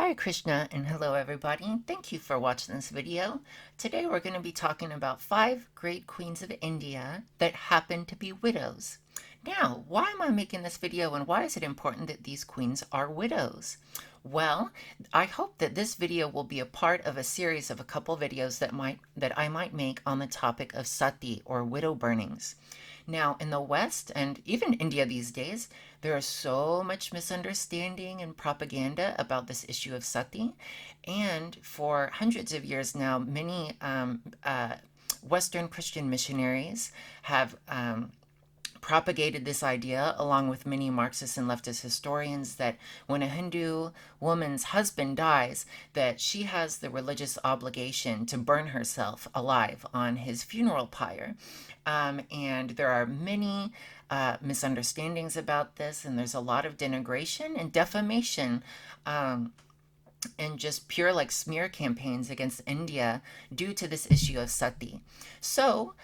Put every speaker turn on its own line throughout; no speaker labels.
Hare Krishna and hello everybody. Thank you for watching this video. Today we're going to be talking about 5 great queens of India that happen to be widows. Now, why am I making this video and why is it important that these queens are widows? Well, I hope that this video will be a part of a series of a couple videos that I might make on the topic of Sati or widow burnings. Now, in the West and even India these days, there is so much misunderstanding and propaganda about this issue of sati. And for hundreds of years now, many Western Christian missionaries have propagated this idea, along with many Marxist and leftist historians, that when a Hindu woman's husband dies, that she has the religious obligation to burn herself alive on his funeral pyre. And there are many misunderstandings about this, and there's a lot of denigration and defamation and just pure like smear campaigns against India due to this issue of sati. So,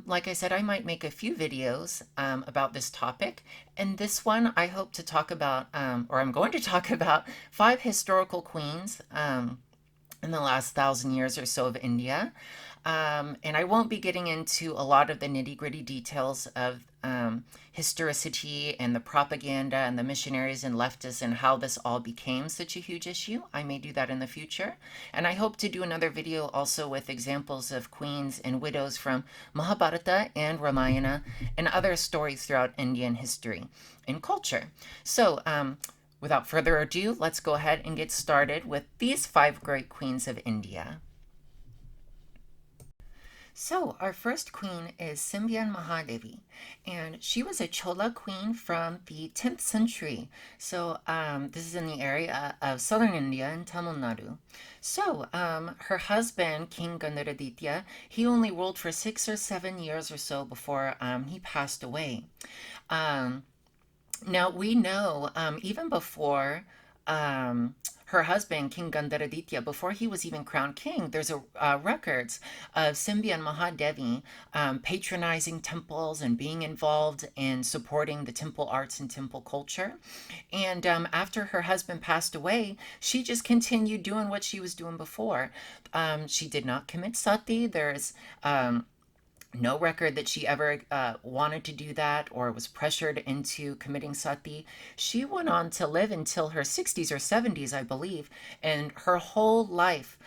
like I said, I might make a few videos about this topic. And this one I hope to talk about, or I'm going to talk about 5 historical queens in the last 1,000 years or so of India. And I won't be getting into a lot of the nitty-gritty details of historicity and the propaganda and the missionaries and leftists and how this all became such a huge issue. I may do that in the future. And I hope to do another video also with examples of queens and widows from Mahabharata and Ramayana and other stories throughout Indian history and culture. So, without further ado, let's go ahead and get started with these 5 great queens of India. So our first queen is Sembiyan Mahadevi, and she was a Chola queen from the 10th century. So this is in the area of southern India in Tamil Nadu. So her husband, King Gandaraditya, he only ruled for 6 or 7 years or so before he passed away. Now we know even before her husband, King Gandaraditya, before he was even crowned king, there's records of Sembiyan Mahadevi patronizing temples and being involved in supporting the temple arts and temple culture. And after her husband passed away, she just continued doing what she was doing before. She did not commit sati. There's no record that she ever wanted to do that or was pressured into committing sati. She went on to live until her 60s or 70s, I believe, and her whole life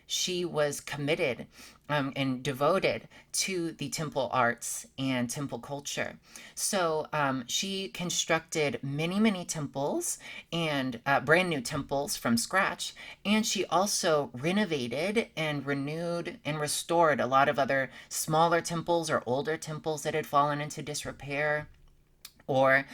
she was committed and devoted to the temple arts and temple culture. So she constructed many, many temples and brand new temples from scratch. And she also renovated and renewed and restored a lot of other smaller temples or older temples that had fallen into disrepair, or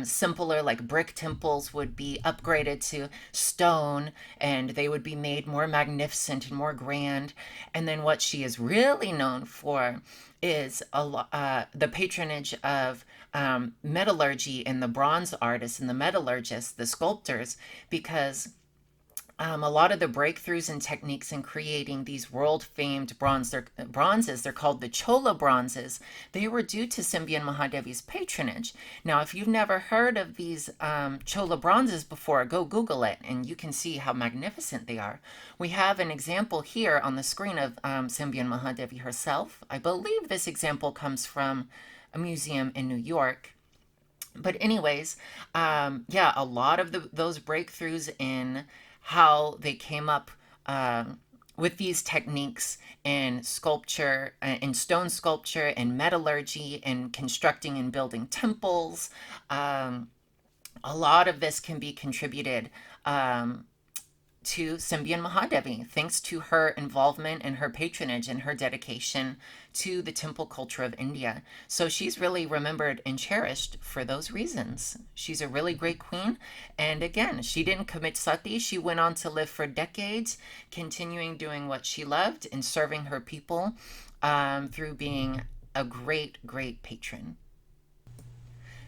simpler like brick temples would be upgraded to stone and they would be made more magnificent and more grand. And then what she is really known for is the patronage of metallurgy and the bronze artists and the metallurgists, the sculptors, because a lot of the breakthroughs and techniques in creating these world-famed bronzes, they're called the Chola bronzes, they were due to Sembiyan Mahadevi's patronage. Now, if you've never heard of these Chola bronzes before, go Google it, and you can see how magnificent they are. We have an example here on the screen of Sembiyan Mahadevi herself. I believe this example comes from a museum in New York. But anyways, yeah, a lot of those breakthroughs in how they came up with these techniques in sculpture, in stone sculpture, and metallurgy, and constructing and building temples. A lot of this can be contributed to Sembiyan Mahadevi, thanks to her involvement and her patronage and her dedication to the temple culture of India. So she's really remembered and cherished for those reasons. She's a really great queen. And again, she didn't commit sati. She went on to live for decades, continuing doing what she loved and serving her people through being a great, great patron.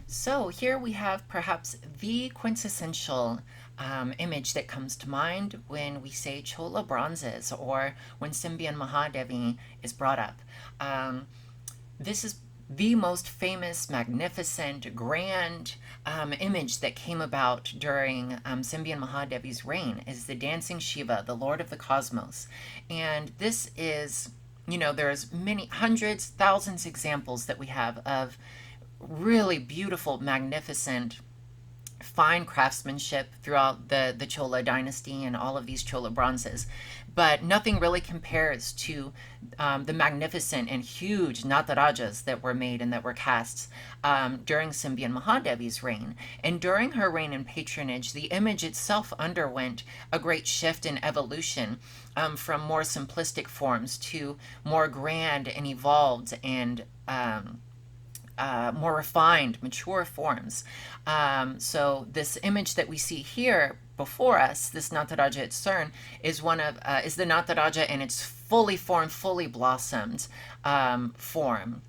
So here we have perhaps the quintessential image that comes to mind when we say Chola bronzes or when Sembiyan Mahadevi is brought up. This is the most famous, magnificent, grand image that came about during Sembiyan Mahadevi's reign is the dancing Shiva, the Lord of the Cosmos. And this is, there's many hundreds, thousands examples that we have of really beautiful, magnificent, fine craftsmanship throughout the Chola dynasty and all of these Chola bronzes. But nothing really compares to the magnificent and huge Natarajas that were made and that were cast during Sembiyan Mahadevi's reign. And during her reign and patronage, the image itself underwent a great shift in evolution from more simplistic forms to more grand and evolved and more refined, mature forms. So this image that we see here before us, this Nataraja at CERN, is the Nataraja in its fully formed, fully blossomed form,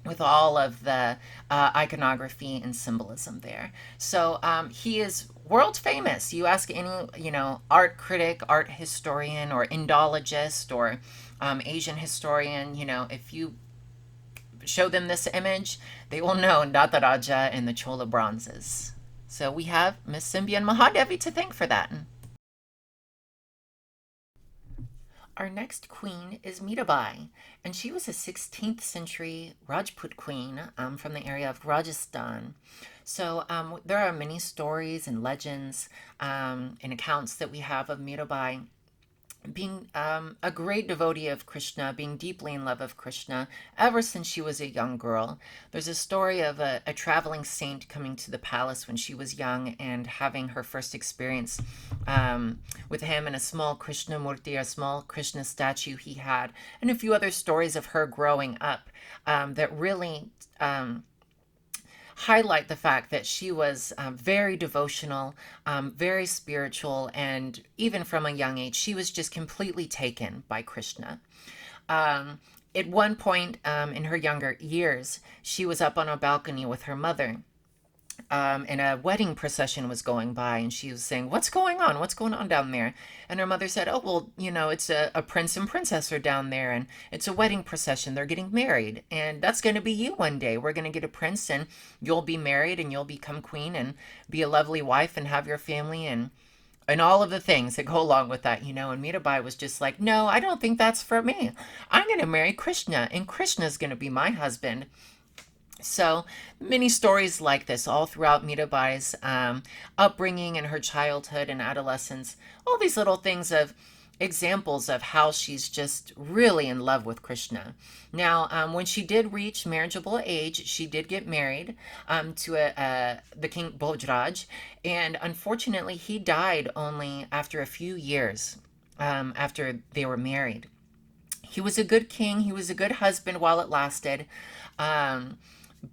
with all of the iconography and symbolism there. So he is world famous. You ask any, art critic, art historian, or Indologist, or Asian historian, if you show them this image, they will know Nataraja and the Chola bronzes. So we have Miss Sembiyan Mahadevi to thank for that. Our next queen is Mirabai, and she was a 16th century Rajput queen from the area of Rajasthan. So there are many stories and legends and accounts that we have of Mirabai being a great devotee of Krishna, being deeply in love of Krishna ever since she was a young girl. There's a story of a traveling saint coming to the palace when she was young and having her first experience with him and a small Krishna murti, a small Krishna statue he had, and a few other stories of her growing up that really highlight the fact that she was very devotional, very spiritual, and even from a young age, she was just completely taken by Krishna. At one point in her younger years, she was up on a balcony with her mother, and a wedding procession was going by, and she was saying, "What's going on? What's going on down there?" And her mother said, "Oh, well, it's a prince and princess are down there, and it's a wedding procession. They're getting married, and that's going to be you one day. We're going to get a prince, and you'll be married, and you'll become queen, and be a lovely wife, and have your family, and all of the things that go along with that, And Mirabai was just like, "No, I don't think that's for me. I'm going to marry Krishna, and Krishna's going to be my husband." So many stories like this all throughout Mirabai's upbringing and her childhood and adolescence. All these little things of examples of how she's just really in love with Krishna. Now, when she did reach marriageable age, she did get married to the king Bojraj, and unfortunately, he died only after a few years after they were married. He was a good king. He was a good husband while it lasted.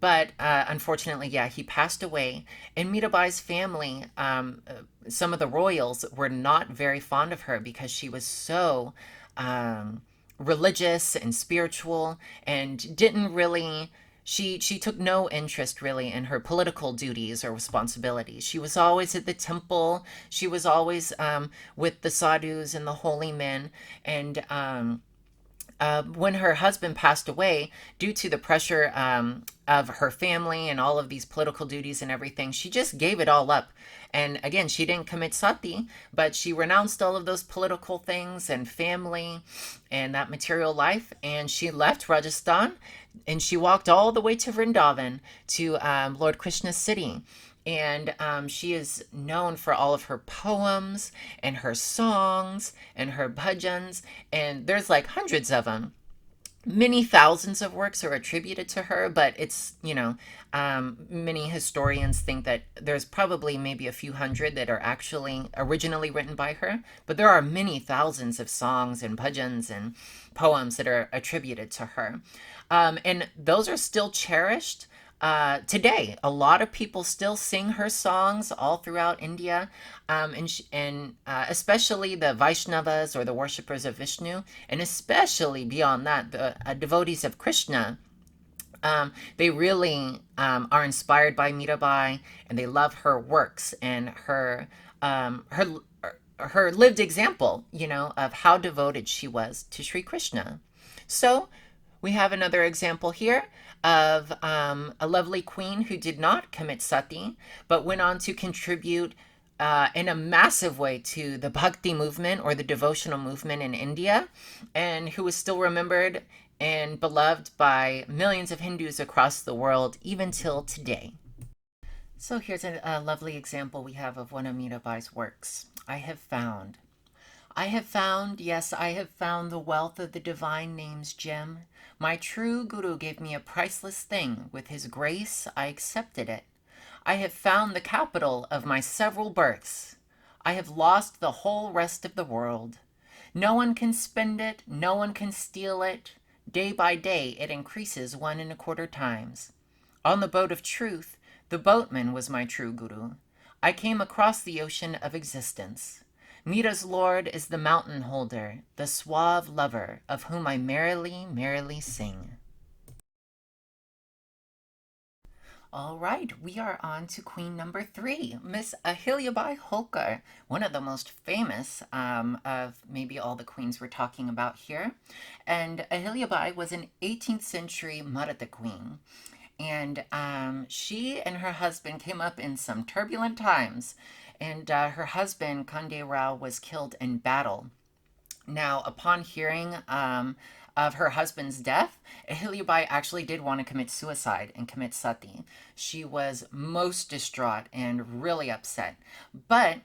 But unfortunately, yeah, he passed away. And Mirabai's family, some of the royals, were not very fond of her because she was so religious and spiritual and didn't really. She took no interest really in her political duties or responsibilities. She was always at the temple. She was always with the sadhus and the holy men. And when her husband passed away, due to the pressure of her family and all of these political duties and everything, she just gave it all up. And again, she didn't commit sati, but she renounced all of those political things and family and that material life. And she left Rajasthan and she walked all the way to Vrindavan, to Lord Krishna's city. And she is known for all of her poems and her songs and her bhajans. And there's like hundreds of them. Many thousands of works are attributed to her, but many historians think that there's probably maybe a few hundred that are actually originally written by her. But there are many thousands of songs and bhajans and poems that are attributed to her. And those are still cherished today. A lot of people still sing her songs all throughout India, and especially the Vaishnavas or the worshippers of Vishnu, and especially beyond that, the devotees of Krishna. They really are inspired by Mirabai, and they love her works and her lived example, of how devoted she was to Sri Krishna. So We have another example here of a lovely queen who did not commit sati, but went on to contribute in a massive way to the bhakti movement or the devotional movement in India, and who is still remembered and beloved by millions of Hindus across the world, even till today. So here's a lovely example we have of one of Mirabai's works. I have found, yes, I have found the wealth of the divine name's gem. My true Guru gave me a priceless thing. With his grace, I accepted it. I have found the capital of my several births. I have lost the whole rest of the world. No one can spend it, no one can steal it. Day by day, it increases 1.25 times. On the boat of truth, the boatman was my true Guru. I came across the ocean of existence. Mira's lord is the mountain holder, the suave lover, of whom I merrily, merrily sing. All right, we are on to queen number 3, Miss Ahilyabai Holkar, one of the most famous of maybe all the queens we're talking about here. And Ahilyabai was an 18th century Maratha queen. And she and her husband came up in some turbulent times. And her husband, Kande Rao, was killed in battle. Now, upon hearing of her husband's death, Ahilyabai actually did want to commit suicide and commit sati. She was most distraught and really upset. But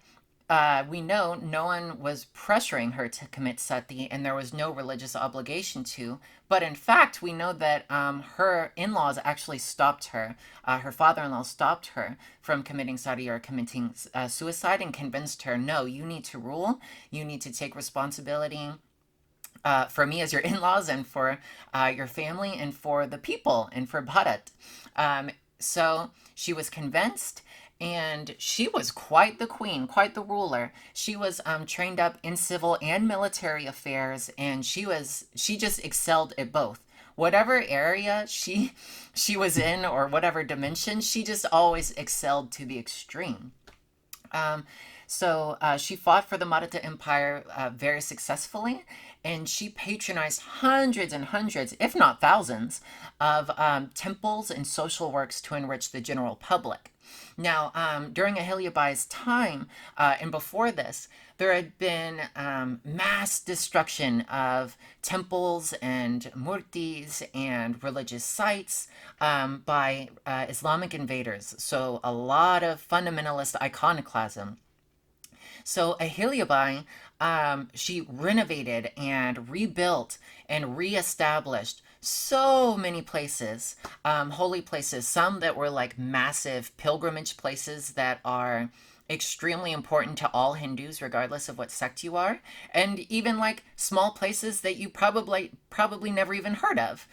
we know no one was pressuring her to commit sati, and there was no religious obligation to. But in fact, we know that her in laws actually stopped her. Her father in law stopped her from committing sati or committing suicide and convinced her, no, you need to rule, you need to take responsibility. For me as your in-laws and for your family and for the people and for Bharat. So she was convinced, and she was quite the queen, quite the ruler. She was trained up in civil and military affairs, and she just excelled at both. Whatever area she was in or whatever dimension, she just always excelled to the extreme. Um, so she fought for the Maratha Empire very successfully, and she patronized hundreds and hundreds, if not thousands, of temples and social works to enrich the general public. Now, during Ahilyabai's time and before this, there had been mass destruction of temples and murtis and religious sites by Islamic invaders. So, a lot of fundamentalist iconoclasm. So Ahilyabai, she renovated and rebuilt and reestablished so many places, holy places, some that were like massive pilgrimage places that are extremely important to all Hindus, regardless of what sect you are, and even like small places that you probably never even heard of.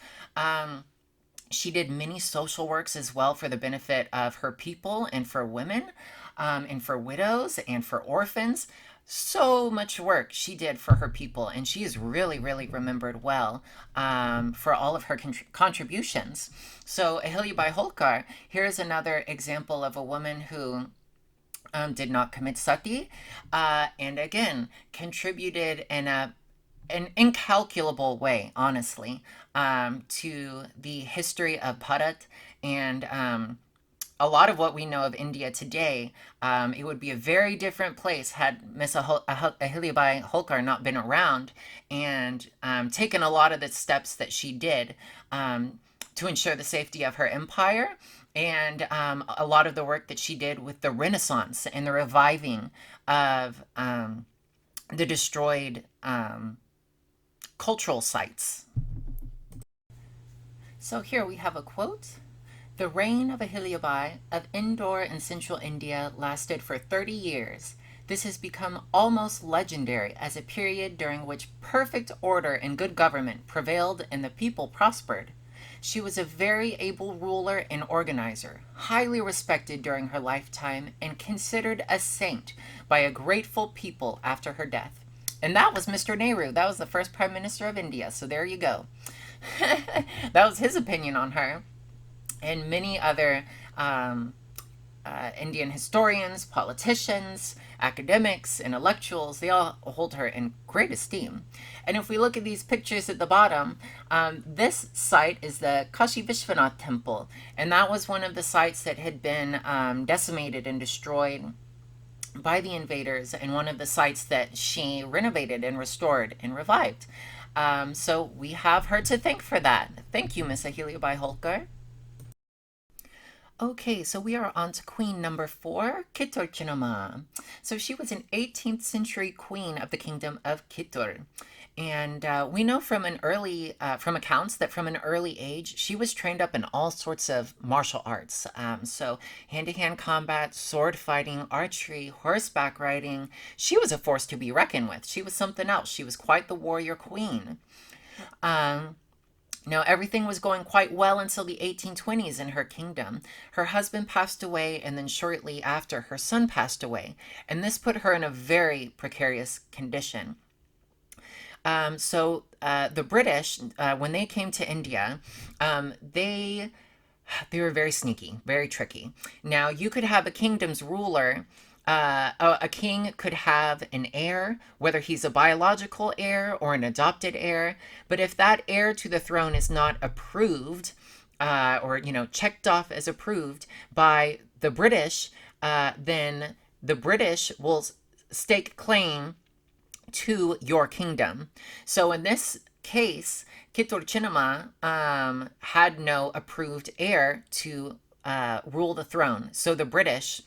She did many social works as well for the benefit of her people and for women, and for widows and for orphans. So much work she did for her people, and she is really, really remembered well for all of her contributions. So, Ahilyabai Holkar, here's another example of a woman who did not commit sati, and again contributed in an incalculable way, honestly, to the history of Bharat and a lot of what we know of India today. It would be a very different place had Miss Ahilyabai Holkar not been around and taken a lot of the steps that she did to ensure the safety of her empire, and a lot of the work that she did with the Renaissance and the reviving of the destroyed cultural sites. So here we have a quote. The reign of Ahilyabai of Indore in central India lasted for 30 years. This has become almost legendary as a period during which perfect order and good government prevailed and the people prospered. She was a very able ruler and organizer, highly respected during her lifetime, and considered a saint by a grateful people after her death. And that was Mr. Nehru. That was the first Prime Minister of India. So there you go. That was his opinion on her. And many other Indian historians, politicians, academics, intellectuals, they all hold her in great esteem. And if we look at these pictures at the bottom, this site is the Kashi Vishwanath Temple, and that was one of the sites that had been decimated and destroyed by the invaders, and one of the sites that she renovated and restored and revived. So we have her to thank for that. Thank you, Miss Ahilyabai Holkar. Okay, so we are on to queen number 4, Kittur Chennamma. So she was an 18th century queen of the kingdom of Kittur. And we know from from accounts that from an early age, she was trained up in all sorts of martial arts. So hand-to-hand combat, sword fighting, archery, horseback riding. She was a force to be reckoned with. She was something else. She was quite the warrior queen. Um, Now, everything was going quite well until the 1820s in her kingdom. Her husband passed away, and then shortly after, her son passed away. And this put her in a very precarious condition. The British, when they came to India, they were very sneaky, very tricky. Now, you could have a kingdom's ruler. A king could have an heir, whether he's a biological heir or an adopted heir. But if that heir to the throne is not approved, or checked off as approved by the British, then the British will stake claim to your kingdom. So in this case, Kittur Chennamma had no approved heir to rule the throne. So the British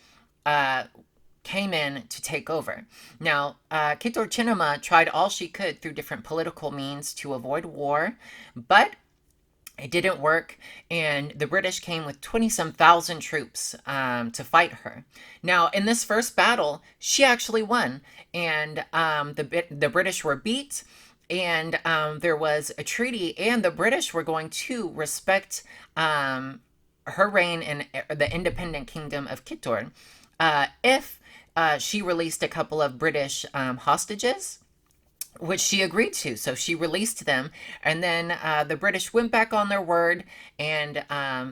came in to take over. Now, Kittur Chennamma tried all she could through different political means to avoid war, but it didn't work, and the British came with 20-some thousand troops to fight her. Now, in this first battle, she actually won, and the British were beat, and there was a treaty, and the British were going to respect her reign in the independent kingdom of Kittur if she released a couple of British hostages, which she agreed to. So she released them, and then the British went back on their word, and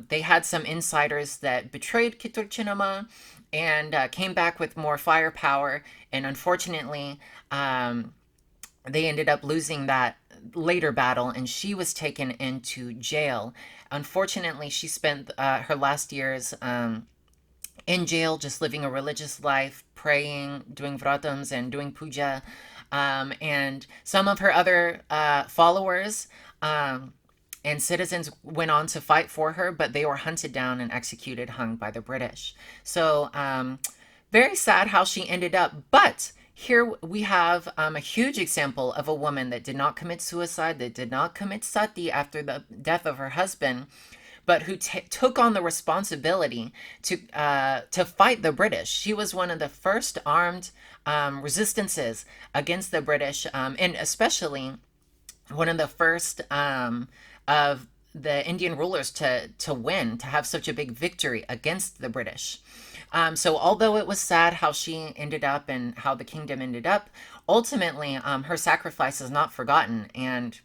they had some insiders that betrayed Kittur Chennamma and came back with more firepower, and unfortunately they ended up losing that later battle, and she was taken into jail. Unfortunately, she spent her last years in jail, just living a religious life, praying, doing vratams, and doing puja. And some of her other followers and citizens went on to fight for her, but they were hunted down and executed, hung by the British. So very sad how she ended up. But here we have a huge example of a woman that did not commit suicide, that did not commit sati after the death of her husband, but who took on the responsibility to fight the British. She was one of the first armed resistances against the British, and especially one of the first of the Indian rulers to win, to have such a big victory against the British. So although it was sad how she ended up and how the kingdom ended up, ultimately her sacrifice is not forgotten, and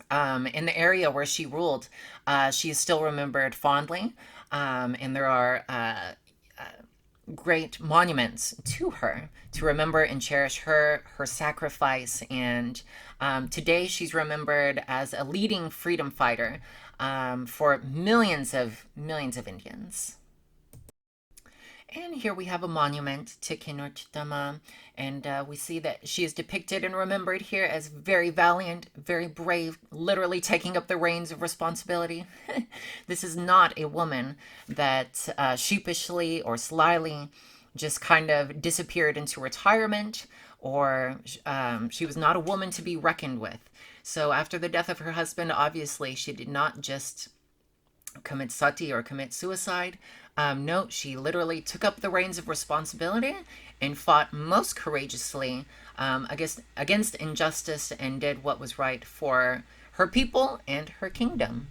in the area where she ruled, she is still remembered fondly, and there are great monuments to her to remember and cherish her sacrifice. And today she's remembered as a leading freedom fighter for millions of Indians. And here we have a monument to Kittur Chennamma, and we see that she is depicted and remembered here as very valiant, very brave, literally taking up the reins of responsibility. This is not a woman that sheepishly or slyly just kind of disappeared into retirement, or she was not a woman to be reckoned with. So after the death of her husband, obviously she did not just commit sati or commit suicide. No, she literally took up the reins of responsibility and fought most courageously against injustice, and did what was right for her people and her kingdom.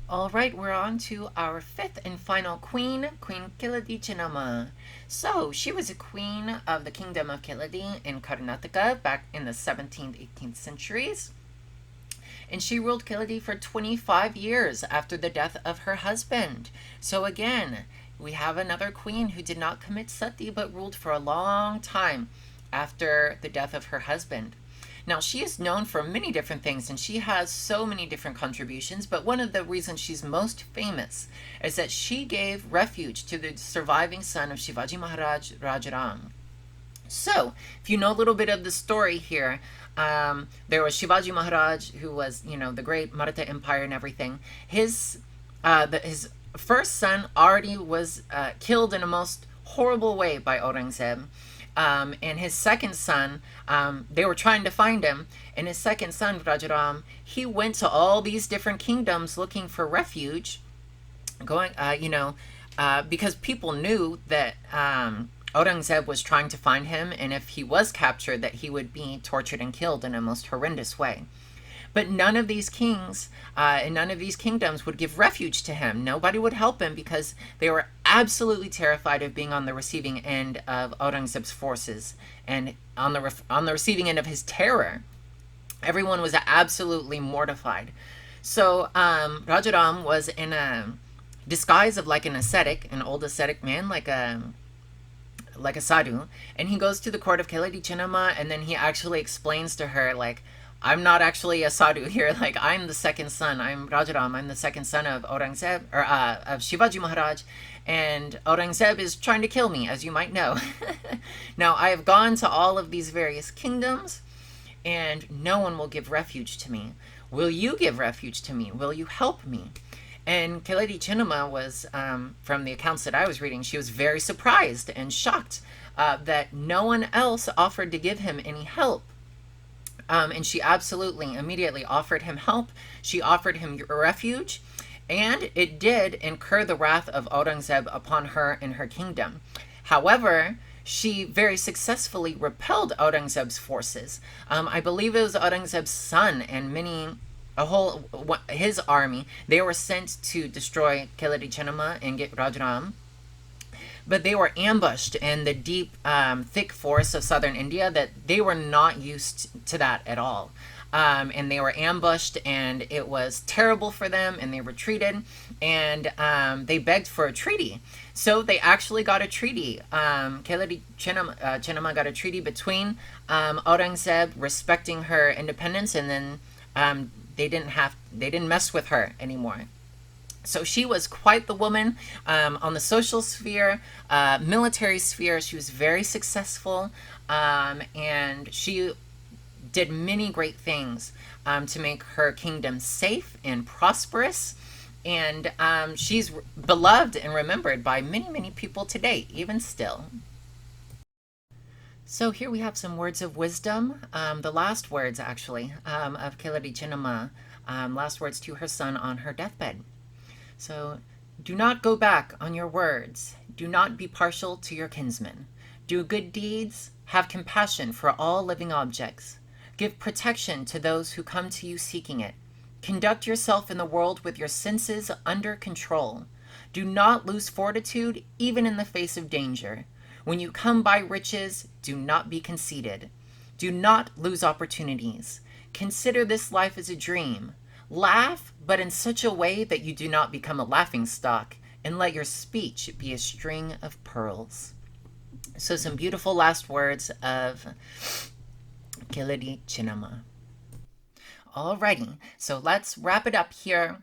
All right, we're on to our fifth and final queen, Queen Kiladi Chennamma. So she was a queen of the kingdom of Kiladi in Karnataka back in the 17th, 18th centuries. And she ruled Kiladi for 25 years after the death of her husband. So again, we have another queen who did not commit sati but ruled for a long time after the death of her husband. Now, she is known for many different things and she has so many different contributions, but one of the reasons she's most famous is that she gave refuge to the surviving son of Shivaji Maharaj, Rajaram. So, if you know a little bit of the story here, there was Shivaji Maharaj, who was, the great Maratha Empire and everything. His first son already was killed in a most horrible way by Aurangzeb. And his second son, they were trying to find him. And his second son, Rajaram, he went to all these different kingdoms looking for refuge, going, because people knew that Aurangzeb was trying to find him, and if he was captured, that he would be tortured and killed in a most horrendous way. But none of these kings and none of these kingdoms would give refuge to him. Nobody would help him because they were absolutely terrified of being on the receiving end of Aurangzeb's forces and on the receiving end of his terror. Everyone was absolutely mortified. So Rajaram was in a disguise of like an ascetic, an old ascetic man, like a sadhu, and he goes to the court of Kittur Chennamma, and then he actually explains to her, like, I'm not actually a sadhu here. Like, I'm the second son. I'm Rajaram. I'm the second son of Aurangzeb, or of Shivaji Maharaj, and Aurangzeb is trying to kill me, as you might know. Now, I have gone to all of these various kingdoms, and no one will give refuge to me. Will you give refuge to me? Will you help me? And Kittur Chennamma was, from the accounts that I was reading, she was very surprised and shocked that no one else offered to give him any help. And she absolutely immediately offered him help. She offered him refuge, and it did incur the wrath of Aurangzeb upon her and her kingdom. However, she very successfully repelled Aurangzeb's forces. I believe it was Aurangzeb's son and his army. They were sent to destroy Kittur Chennamma and get Rajaram, but they were ambushed in the deep, thick forests of southern India that they were not used to that at all. And they were ambushed, and it was terrible for them, and they retreated, and they begged for a treaty. So they actually got a treaty. Kittur Chennamma got a treaty between Aurangzeb, respecting her independence, and then they didn't mess with her anymore. So she was quite the woman on the social sphere, military sphere. She was very successful, and she did many great things to make her kingdom safe and prosperous. And she's beloved and remembered by many, many people today, even still. So here we have some words of wisdom, the last words actually of Kittur Chennamma, last words to her son on her deathbed. So, do not go back on your words. Do not be partial to your kinsmen. Do good deeds. Have compassion for all living objects. Give protection to those who come to you seeking it. Conduct yourself in the world with your senses under control. Do not lose fortitude even in the face of danger. When you come by riches, do not be conceited. Do not lose opportunities. Consider this life as a dream. Laugh, but in such a way that you do not become a laughingstock, and let your speech be a string of pearls. So some beautiful last words of Kittur Chennamma. Alrighty, so let's wrap it up here.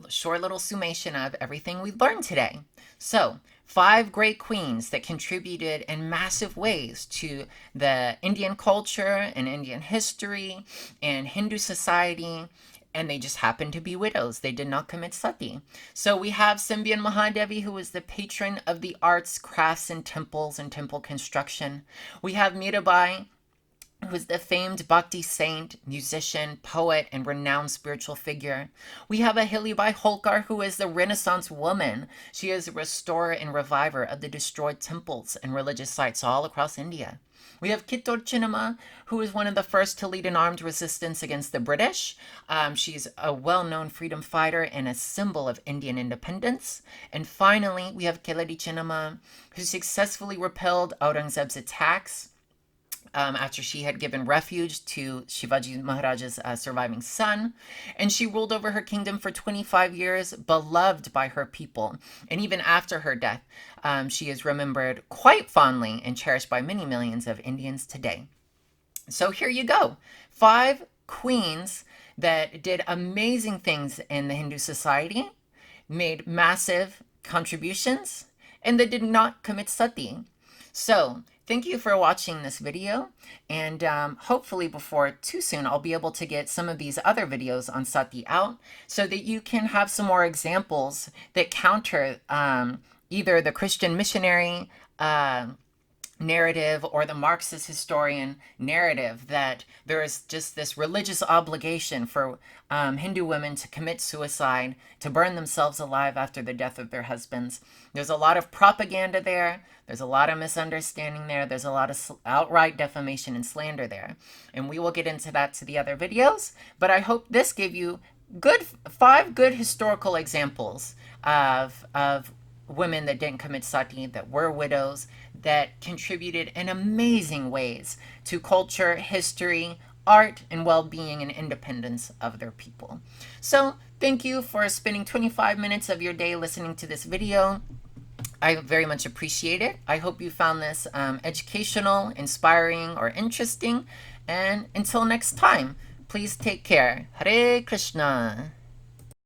Short little summation of everything we learned today. So, 5 great queens that contributed in massive ways to the Indian culture and Indian history and Hindu society, and they just happened to be widows. They did not commit sati. So we have Sembiyan Mahadevi, who was the patron of the arts, crafts, and temples and temple construction. We have Mirabai, who is the famed bhakti saint, musician, poet, and renowned spiritual figure. We have Ahilyabai Holkar, who is the Renaissance woman. She is a restorer and reviver of the destroyed temples and religious sites all across India. We have Kittur Chennamma, who is one of the first to lead an armed resistance against the British. She's a well-known freedom fighter and a symbol of Indian independence. And finally, we have Kittur Chennamma, who successfully repelled Aurangzeb's attacks after she had given refuge to Shivaji Maharaja's surviving son. And she ruled over her kingdom for 25 years, beloved by her people. And even after her death, she is remembered quite fondly and cherished by many millions of Indians today. So here you go. 5 queens that did amazing things in the Hindu society, made massive contributions, and they did not commit sati. So thank you for watching this video, and hopefully before too soon I'll be able to get some of these other videos on sati out so that you can have some more examples that counter either the Christian missionary narrative or the Marxist historian narrative that there is just this religious obligation for Hindu women to commit suicide, to burn themselves alive after the death of their husbands. There's a lot of propaganda there. There's a lot of misunderstanding there. There's a lot of outright defamation and slander there. And we will get into that to the other videos. But I hope this gave you 5 good historical examples of women that didn't commit sati, that were widows, that contributed in amazing ways to culture, history, art, and well-being and independence of their people. So thank you for spending 25 minutes of your day listening to this video. I very much appreciate it. I hope you found this educational, inspiring, or interesting. And until next time, please take care. Hare Krishna.